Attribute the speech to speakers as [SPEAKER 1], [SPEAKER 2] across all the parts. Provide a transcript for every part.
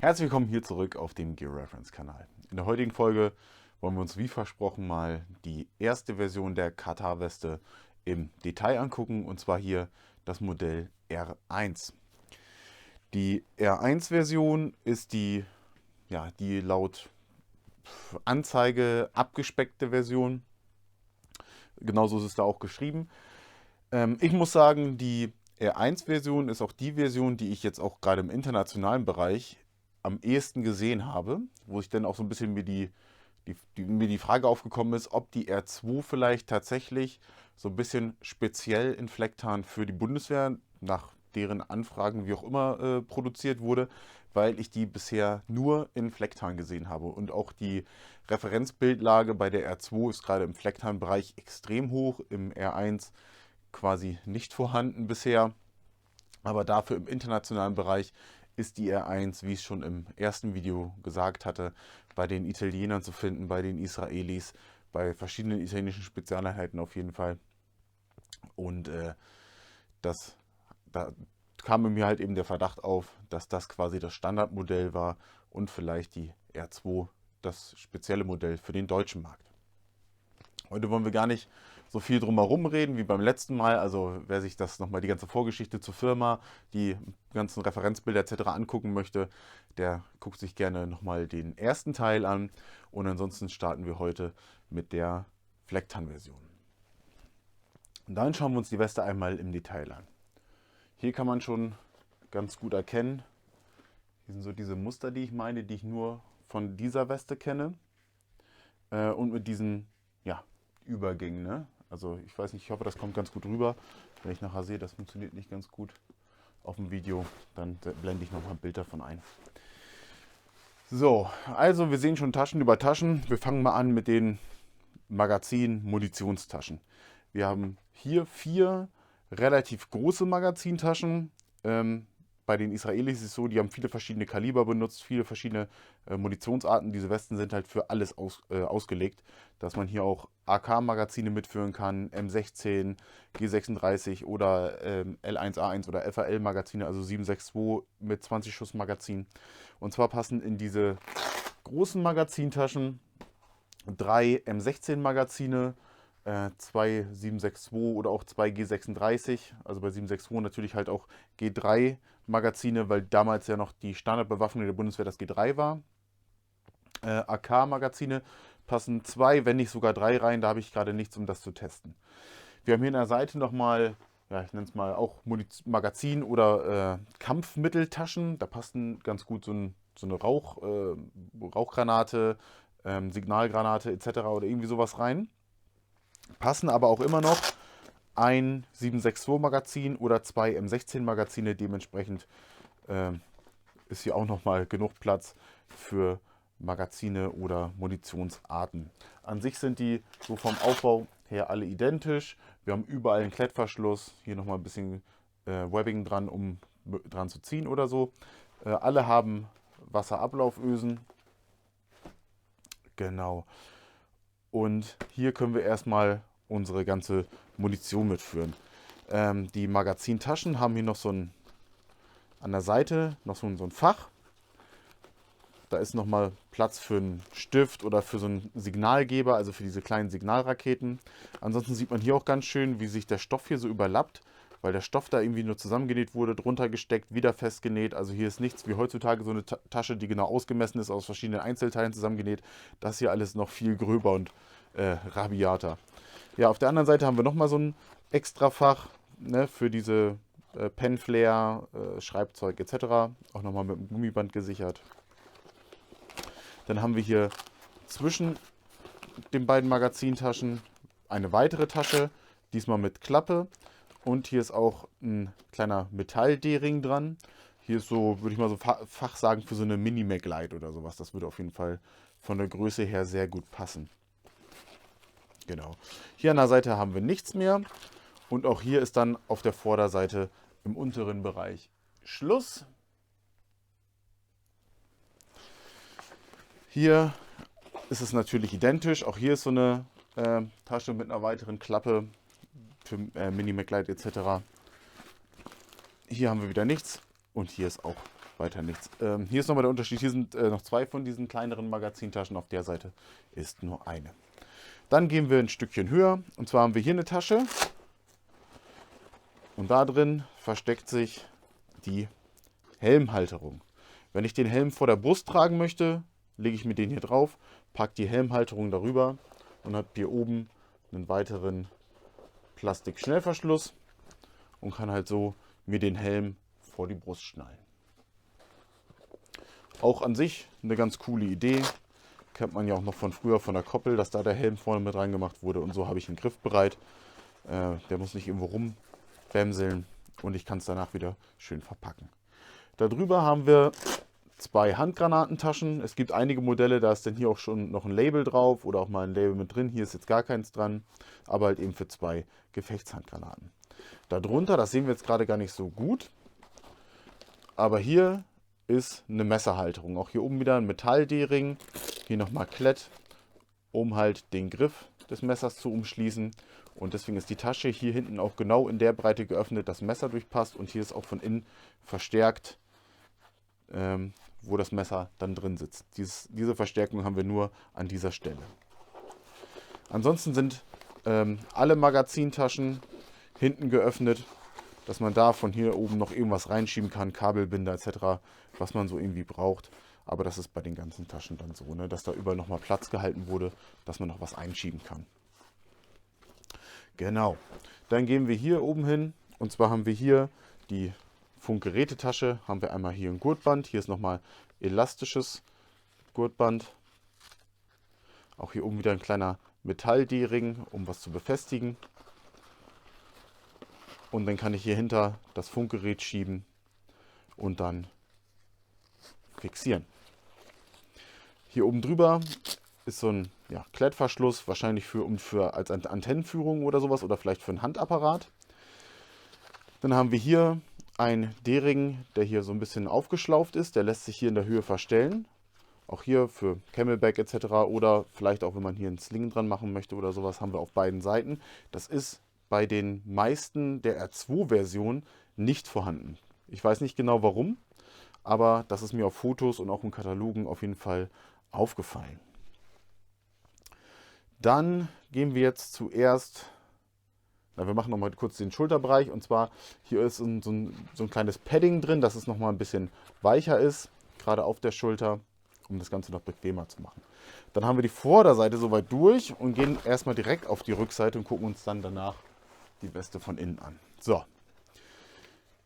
[SPEAKER 1] Herzlich willkommen hier zurück auf dem Gear Reference Kanal. In der heutigen Folge wollen wir uns wie versprochen mal die erste Version der Katar-Weste im Detail angucken, und zwar hier das Modell R1. Die R1-Version ist die laut Anzeige abgespeckte Version. Genauso ist es da auch geschrieben. Ich muss sagen, die R1-Version ist auch die Version, die ich jetzt auch gerade im internationalen Bereich am ehesten gesehen habe, wo ich dann auch so ein bisschen mir die Frage aufgekommen ist, ob die R2 vielleicht tatsächlich so ein bisschen speziell in Flecktarn für die Bundeswehr nach deren Anfragen wie auch immer produziert wurde, weil ich die bisher nur in Flecktarn gesehen habe. Und auch die Referenzbildlage bei der R2 ist gerade im Flecktarn-Bereich extrem hoch, im R1 quasi nicht vorhanden bisher. Aber dafür im internationalen Bereich ist die R1, wie ich schon im ersten Video gesagt hatte, bei den Italienern zu finden, bei den Israelis, bei verschiedenen italienischen Spezialeinheiten auf jeden Fall. Und das, da kam mir halt eben der Verdacht auf, dass das quasi das Standardmodell war und vielleicht die R2 das spezielle Modell für den deutschen Markt. Heute wollen wir gar nicht so viel drumherum reden wie beim letzten Mal. Also wer sich das nochmal die ganze Vorgeschichte zur Firma, die ganzen Referenzbilder etc. angucken möchte, der guckt sich gerne nochmal den ersten Teil an. Und ansonsten starten wir heute mit der Flecktarn-Version. Und dann schauen wir uns die Weste einmal im Detail an. Hier kann man schon ganz gut erkennen, hier sind so diese Muster, die ich meine, die ich nur von dieser Weste kenne. Und mit diesen Übergängen. Ne? Also ich weiß nicht, ich hoffe, das kommt ganz gut rüber. Wenn ich nachher sehe, das funktioniert nicht ganz gut auf dem Video, dann blende ich nochmal ein Bild davon ein. So, also wir sehen schon Taschen über Taschen. Wir fangen mal an mit den Magazin-Munitionstaschen. Wir haben hier 4 relativ große Magazintaschen. Bei den Israelis ist es so, die haben viele verschiedene Kaliber benutzt, viele verschiedene Munitionsarten. Diese Westen sind halt für alles ausgelegt, dass man hier auch AK-Magazine mitführen kann, M16, G36 oder L1A1 oder FAL-Magazine, also 7,62 mit 20 Schuss Magazin. Und zwar passen in diese großen Magazintaschen 3 M16-Magazine, 2 7,62 oder auch 2 G36, also bei 7,62 natürlich halt auch G3-Magazine, weil damals ja noch die Standardbewaffnung der Bundeswehr das G3 war. AK-Magazine passen 2, wenn nicht sogar 3 rein, da habe ich gerade nichts, um das zu testen. Wir haben hier an der Seite nochmal, ja, ich nenne es mal auch Magazin- oder Kampfmitteltaschen. Da passen ganz gut so eine Rauchgranate, Signalgranate etc. oder irgendwie sowas rein. Passen aber auch immer noch ein 7,62 Magazin oder 2 M16 Magazine. Dementsprechend ist hier auch nochmal genug Platz für Magazine oder Munitionsarten. An sich sind die so vom Aufbau her alle identisch. Wir haben überall einen Klettverschluss, hier nochmal ein bisschen Webbing dran, um dran zu ziehen oder so. Alle haben Wasserablaufösen. Genau. Und hier können wir erstmal unsere ganze Munition mitführen. Die Magazintaschen haben hier noch an der Seite noch so ein Fach. Da ist nochmal Platz für einen Stift oder für so einen Signalgeber, also für diese kleinen Signalraketen. Ansonsten sieht man hier auch ganz schön, wie sich der Stoff hier so überlappt, weil der Stoff da irgendwie nur zusammengenäht wurde, drunter gesteckt, wieder festgenäht. Also hier ist nichts wie heutzutage so eine Tasche, die genau ausgemessen ist, aus verschiedenen Einzelteilen zusammengenäht. Das hier alles noch viel gröber und rabiater. Ja, auf der anderen Seite haben wir nochmal so ein Extrafach, ne, für diese Penflare, Schreibzeug etc. Auch nochmal mit einem Gummiband gesichert. Dann haben wir hier zwischen den beiden Magazintaschen eine weitere Tasche, diesmal mit Klappe. Und hier ist auch ein kleiner Metall-D-Ring dran. Hier ist so, würde ich mal so Fach sagen, für so eine Mini-Maglite oder sowas. Das würde auf jeden Fall von der Größe her sehr gut passen. Genau. Hier an der Seite haben wir nichts mehr. Und auch hier ist dann auf der Vorderseite im unteren Bereich Schluss. Hier ist es natürlich identisch. Auch hier ist so eine Tasche mit einer weiteren Klappe für Mini-Maglite etc. Hier haben wir wieder nichts und hier ist auch weiter nichts. Hier ist nochmal der Unterschied. Hier sind noch 2 von diesen kleineren Magazintaschen. Auf der Seite ist nur eine. Dann gehen wir ein Stückchen höher. Und zwar haben wir hier eine Tasche. Und da drin versteckt sich die Helmhalterung. Wenn ich den Helm vor der Brust tragen möchte, lege ich mir den hier drauf, packe die Helmhalterung darüber und habe hier oben einen weiteren Plastik-Schnellverschluss und kann halt so mir den Helm vor die Brust schnallen. Auch an sich eine ganz coole Idee. Kennt man ja auch noch von früher von der Koppel, dass da der Helm vorne mit reingemacht wurde. Und so habe ich einen Griff bereit. Der muss nicht irgendwo rumbämseln und ich kann es danach wieder schön verpacken. Darüber haben wir 2 Handgranatentaschen. Es gibt einige Modelle, da ist dann hier auch schon noch ein Label drauf oder auch mal ein Label mit drin. Hier ist jetzt gar keins dran, aber halt eben für 2 Gefechtshandgranaten. Darunter, das sehen wir jetzt gerade gar nicht so gut, aber hier ist eine Messerhalterung. Auch hier oben wieder ein Metall-D-Ring. Hier nochmal Klett, um halt den Griff des Messers zu umschließen. Und deswegen ist die Tasche hier hinten auch genau in der Breite geöffnet, dass das Messer durchpasst. Und hier ist auch von innen verstärkt, wo das Messer dann drin sitzt. Diese Verstärkung haben wir nur an dieser Stelle. Ansonsten sind alle Magazintaschen hinten geöffnet, dass man da von hier oben noch irgendwas reinschieben kann, Kabelbinder etc., was man so irgendwie braucht. Aber das ist bei den ganzen Taschen dann so, ne, dass da überall nochmal Platz gehalten wurde, dass man noch was einschieben kann. Genau. Dann gehen wir hier oben hin und zwar haben wir hier die Funkgerätetasche, haben wir einmal hier ein Gurtband, hier ist nochmal elastisches Gurtband. Auch hier oben wieder ein kleiner Metall-D-Ring, um was zu befestigen. Und dann kann ich hier hinter das Funkgerät schieben und dann fixieren. Hier oben drüber ist so ein Klettverschluss, wahrscheinlich als Antennenführung oder sowas oder vielleicht für einen Handapparat. Dann haben wir hier einen D-Ring, der hier so ein bisschen aufgeschlauft ist. Der lässt sich hier in der Höhe verstellen. Auch hier für Camelback etc. oder vielleicht auch, wenn man hier einen Sling dran machen möchte oder sowas, haben wir auf beiden Seiten. Das ist bei den meisten der R2-Version nicht vorhanden. Ich weiß nicht genau warum, aber das ist mir auf Fotos und auch in Katalogen auf jeden Fall aufgefallen. Dann gehen wir jetzt zuerst, wir machen noch mal kurz den Schulterbereich und zwar hier ist so ein kleines Padding drin, dass es noch mal ein bisschen weicher ist, gerade auf der Schulter, um das Ganze noch bequemer zu machen. Dann haben wir die Vorderseite soweit durch und gehen erstmal direkt auf die Rückseite und gucken uns dann danach die Weste von innen an. So,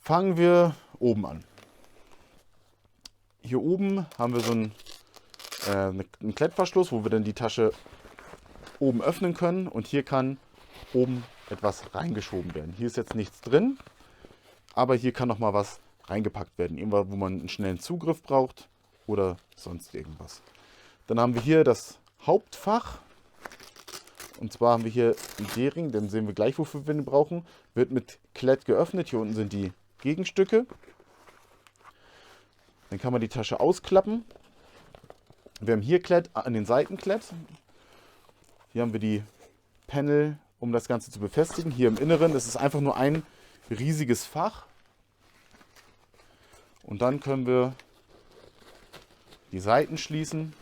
[SPEAKER 1] fangen wir oben an. Hier oben haben wir so einen Klettverschluss, wo wir dann die Tasche oben öffnen können und hier kann oben etwas reingeschoben werden. Hier ist jetzt nichts drin, aber hier kann noch mal was reingepackt werden. Irgendwo, wo man einen schnellen Zugriff braucht oder sonst irgendwas. Dann haben wir hier das Hauptfach. Und zwar haben wir hier einen D-Ring, den sehen wir gleich, wofür wir den brauchen. Wird mit Klett geöffnet. Hier unten sind die Gegenstücke. Dann kann man die Tasche ausklappen. Wir haben hier Klett, an den Seiten Klett. Hier haben wir die Panel, um das Ganze zu befestigen. Hier im Inneren, das ist einfach nur ein riesiges Fach. Und dann können wir die Seiten schließen.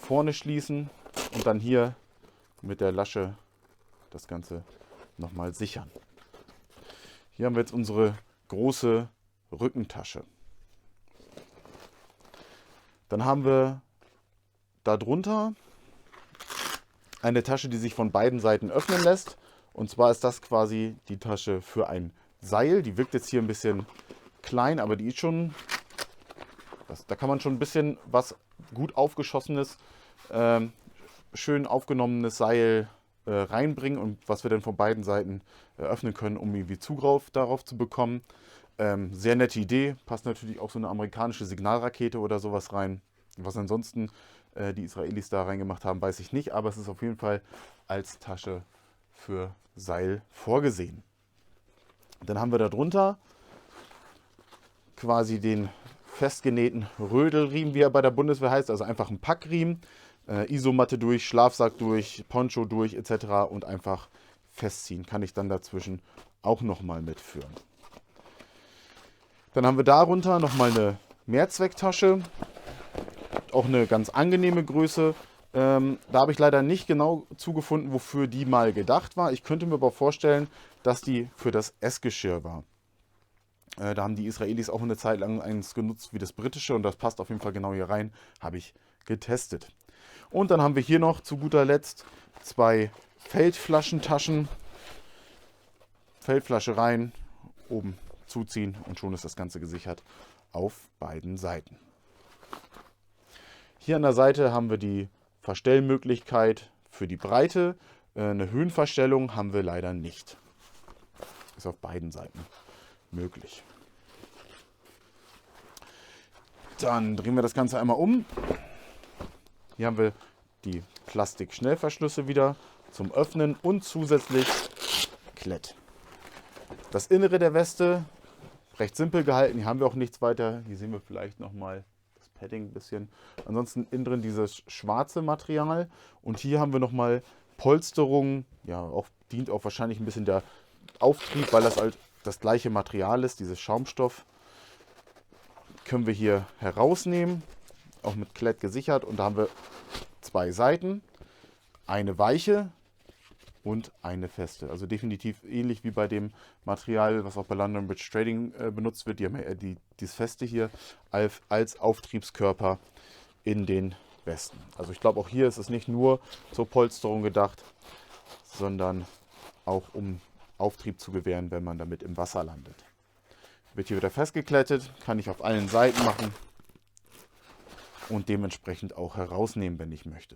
[SPEAKER 1] Vorne schließen und dann hier mit der Lasche das Ganze nochmal sichern. Hier haben wir jetzt unsere große Rückentasche. Dann haben wir darunter eine Tasche, die sich von beiden Seiten öffnen lässt. Und zwar ist das quasi die Tasche für ein Seil. Die wirkt jetzt hier ein bisschen klein, aber die ist schon, da kann man schon ein bisschen was gut aufgeschossenes, schön aufgenommenes Seil reinbringen und was wir dann von beiden Seiten öffnen können, um irgendwie Zugriff darauf zu bekommen. Sehr nette Idee, passt natürlich auch so eine amerikanische Signalrakete oder sowas rein. Was ansonsten die Israelis da reingemacht haben, weiß ich nicht, aber es ist auf jeden Fall als Tasche für Seil vorgesehen. Dann haben wir darunter quasi den festgenähten Rödelriemen, wie er bei der Bundeswehr heißt, also einfach ein Packriemen, Isomatte durch, Schlafsack durch, Poncho durch etc. und einfach festziehen. Kann ich dann dazwischen auch nochmal mitführen. Dann haben wir darunter nochmal eine Mehrzwecktasche. Auch eine ganz angenehme Größe. Da habe ich leider nicht genau zugefunden, wofür die mal gedacht war. Ich könnte mir aber vorstellen, dass die für das Essgeschirr war. Da haben die Israelis auch eine Zeit lang eins genutzt wie das britische und das passt auf jeden Fall genau hier rein. Habe ich getestet. Und dann haben wir hier noch zu guter Letzt 2 Feldflaschentaschen. Feldflasche rein, oben zuziehen und schon ist das Ganze gesichert auf beiden Seiten. Hier an der Seite haben wir die Verstellmöglichkeit für die Breite. Eine Höhenverstellung haben wir leider nicht. Ist auf beiden Seiten möglich. Dann drehen wir das Ganze einmal um. Hier haben wir die Plastik-Schnellverschlüsse wieder zum Öffnen und zusätzlich Klett. Das Innere der Weste, recht simpel gehalten. Hier haben wir auch nichts weiter. Hier sehen wir vielleicht nochmal das Padding ein bisschen. Ansonsten innen drin dieses schwarze Material. Und hier haben wir nochmal Polsterung. Ja, auch, dient auch wahrscheinlich ein bisschen der Auftrieb, weil das halt das gleiche Material ist, dieses Schaumstoff. Können wir hier herausnehmen. Auch mit Klett gesichert. Und da haben wir 2 Seiten. Eine weiche und eine feste. Also definitiv ähnlich wie bei dem Material, was auch bei London Bridge Trading benutzt wird. Die haben ja dieses Feste hier als Auftriebskörper in den Westen. Also ich glaube, auch hier ist es nicht nur zur Polsterung gedacht, sondern auch um Auftrieb zu gewähren, wenn man damit im Wasser landet. Wird hier wieder festgeklettet, kann ich auf allen Seiten machen und dementsprechend auch herausnehmen, wenn ich möchte.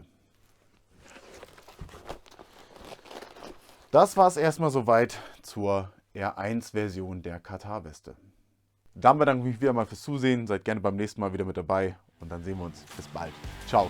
[SPEAKER 1] Das war es erstmal soweit zur R1-Version der Katar-Weste. Dann bedanke ich mich wieder mal fürs Zusehen. Seid gerne beim nächsten Mal wieder mit dabei und dann sehen wir uns. Bis bald. Ciao.